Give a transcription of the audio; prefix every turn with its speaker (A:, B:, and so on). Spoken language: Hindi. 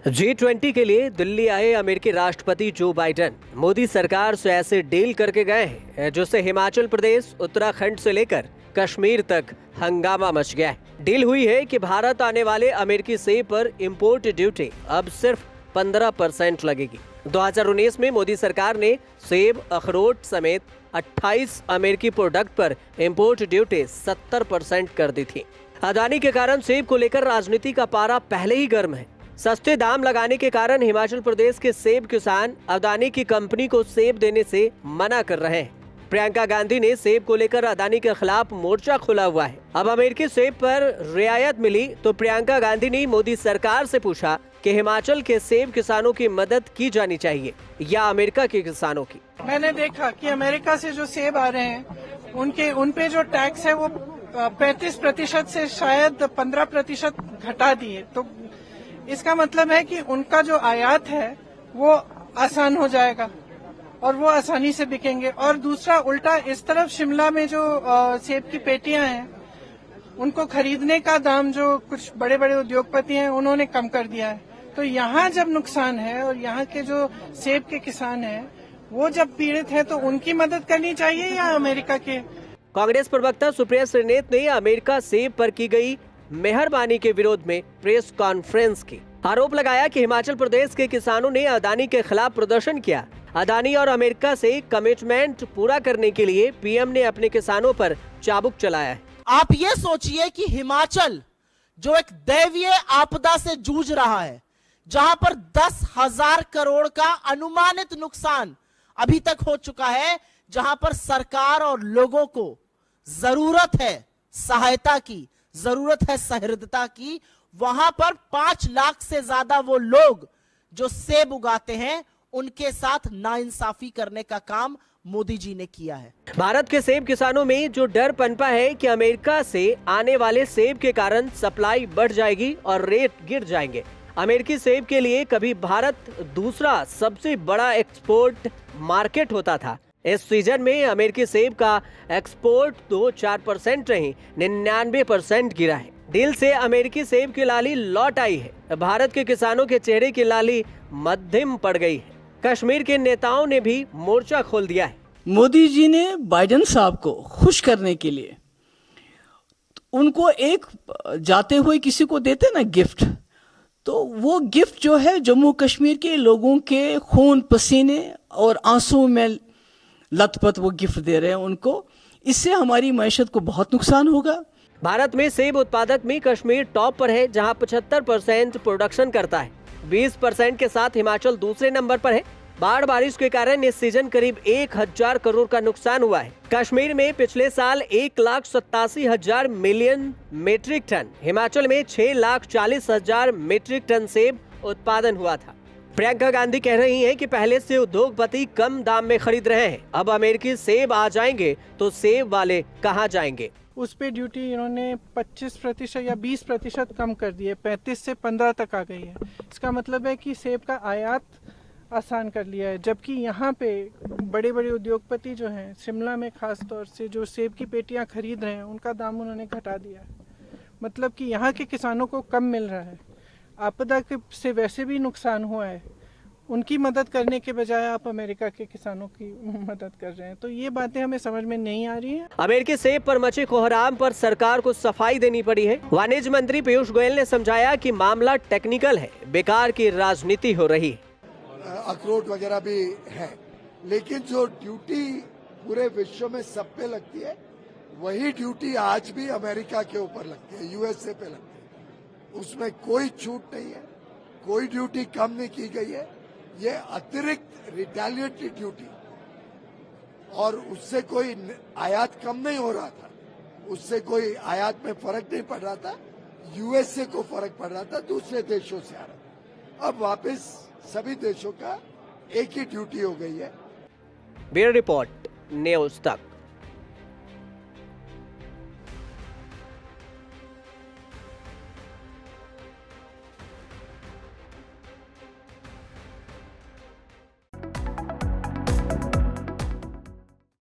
A: G20 के लिए दिल्ली आए अमेरिकी राष्ट्रपति जो बाइडेन मोदी सरकार से ऐसे डील करके गए हैं जिससे हिमाचल प्रदेश, उत्तराखंड से लेकर कश्मीर तक हंगामा मच गया है। डील हुई है कि भारत आने वाले अमेरिकी सेब पर इंपोर्ट ड्यूटी अब सिर्फ 15% लगेगी। 2019 में मोदी सरकार ने सेब, अखरोट समेत 28 अमेरिकी प्रोडक्ट पर इंपोर्ट ड्यूटी 70% कर दी थी। अदानी के कारण सेब को लेकर राजनीति का पारा पहले ही गर्म है। सस्ते दाम लगाने के कारण हिमाचल प्रदेश के सेब किसान अदानी की कंपनी को सेब देने से मना कर रहे हैं। प्रियंका गांधी ने सेब को लेकर अदानी के खिलाफ मोर्चा खोला हुआ है। अब अमेरिकी सेब पर रियायत मिली तो प्रियंका गांधी ने मोदी सरकार से पूछा कि हिमाचल के सेब किसानों की मदद की जानी चाहिए या अमेरिका के किसानों की।
B: मैंने देखा कि अमेरिका से जो सेब आ रहे हैं उन पे जो टैक्स है वो 35% से शायद 15% घटा दिए, तो इसका मतलब है कि उनका जो आयात है वो आसान हो जाएगा और वो आसानी से बिकेंगे। और दूसरा उल्टा इस तरफ शिमला में जो सेब की पेटियां हैं उनको खरीदने का दाम जो कुछ बड़े बड़े उद्योगपति हैं उन्होंने कम कर दिया है। तो यहाँ जब नुकसान है और यहाँ के जो सेब के किसान हैं वो जब पीड़ित है तो उनकी मदद करनी चाहिए या अमेरिका के।
A: कांग्रेस प्रवक्ता सुप्रिया श्रीनेत ने अमेरिका सेब पर की गई मेहरबानी के विरोध में प्रेस कॉन्फ्रेंस की। आरोप लगाया कि हिमाचल प्रदेश के किसानों ने अदानी के खिलाफ प्रदर्शन किया। अदानी और अमेरिका से कमिटमेंट पूरा करने के लिए पीएम ने अपने किसानों पर चाबुक चलाया है।
C: आप ये सोचिए कि हिमाचल जो एक दैवीय आपदा से जूझ रहा है, जहां पर 10,000 करोड़ का अनुमानित नुकसान अभी तक हो चुका है, जहां पर सरकार और लोगों को जरूरत है सहायता की, जरूरत है सहृदयता की, वहां पर 5 लाख से ज्यादा वो लोग जो सेब उगाते हैं उनके साथ नाइंसाफी करने का काम मोदी जी ने किया है।
A: भारत के सेब किसानों में जो डर पनपा है कि अमेरिका से आने वाले सेब के कारण सप्लाई बढ़ जाएगी और रेट गिर जाएंगे। अमेरिकी सेब के लिए कभी भारत दूसरा सबसे बड़ा एक्सपोर्ट मार्केट होता था। इस सीजन में अमेरिकी सेब का एक्सपोर्ट तो 4% रही 99% गिरा है। डील से अमेरिकी सेब की लाली लौट आई है। भारत के किसानों के चेहरे की लाली मध्यम पड़ गई है। कश्मीर के नेताओं ने भी मोर्चा खोल दिया है।
D: मोदी जी ने बाइडेन साहब को खुश करने के लिए उनको एक जाते हुए किसी को देते ना गिफ्ट, तो वो गिफ्ट जो है जम्मू कश्मीर के लोगों के खून पसीने और आंसू में लथपथ वो गिफ्ट दे रहे हैं उनको। इससे हमारी मैशत को बहुत नुकसान होगा।
A: भारत में सेब उत्पादक में कश्मीर टॉप पर है, जहां 75% प्रोडक्शन करता है। 20% के साथ हिमाचल दूसरे नंबर पर है। बाढ़ बारिश के कारण इस सीजन करीब 1,000 करोड़ का नुकसान हुआ है। कश्मीर में पिछले साल 1,87,000 मिलियन मीट्रिक टन, हिमाचल में 6,40,000 मीट्रिक टन सेब उत्पादन हुआ था। प्रियंका गांधी कह रही हैं कि पहले से उद्योगपति कम दाम में खरीद रहे हैं, अब अमेरिकी सेब आ जाएंगे तो सेब वाले कहां जाएंगे।
B: उस पे ड्यूटी इन्होंने 25% या 20% कम कर दी है, 35 से 15 तक आ गई है। इसका मतलब है कि सेब का आयात आसान कर लिया है, जबकि यहाँ पे बड़े बड़े उद्योगपति जो हैं शिमला में खास तौर से जो सेब की पेटियाँ खरीद रहे हैं उनका दाम उन्होंने घटा दिया है। मतलब कि यहाँ के किसानों को कम मिल रहा है। आपदा से वैसे भी नुकसान हुआ है, उनकी मदद करने के बजाय आप अमेरिका के किसानों की मदद कर रहे हैं। तो ये बातें हमें समझ में नहीं आ रही हैं।
A: अमेरिकी सेब पर मचे कोहराम पर सरकार को सफाई देनी पड़ी है। वाणिज्य मंत्री पीयूष गोयल ने समझाया कि मामला टेक्निकल है, बेकार की राजनीति हो रही है।
E: अखरोट वगैरह भी है, लेकिन जो ड्यूटी पूरे विश्व में सब पे लगती है वही ड्यूटी आज भी अमेरिका के ऊपर लगती है, यूएसए पे लगती है। उसमें कोई छूट नहीं है, कोई ड्यूटी कम नहीं की गई है। ये अतिरिक्त रिटेलिएटरी ड्यूटी, और उससे कोई आयात कम नहीं हो रहा था, उससे कोई आयात में फर्क नहीं पड़ रहा था। यूएसए को फर्क पड़ रहा था, दूसरे देशों से आ रहा था। अब वापस सभी देशों का एक ही ड्यूटी हो गई है।
A: ब्यूरो रिपोर्ट, न्यूज़ तक।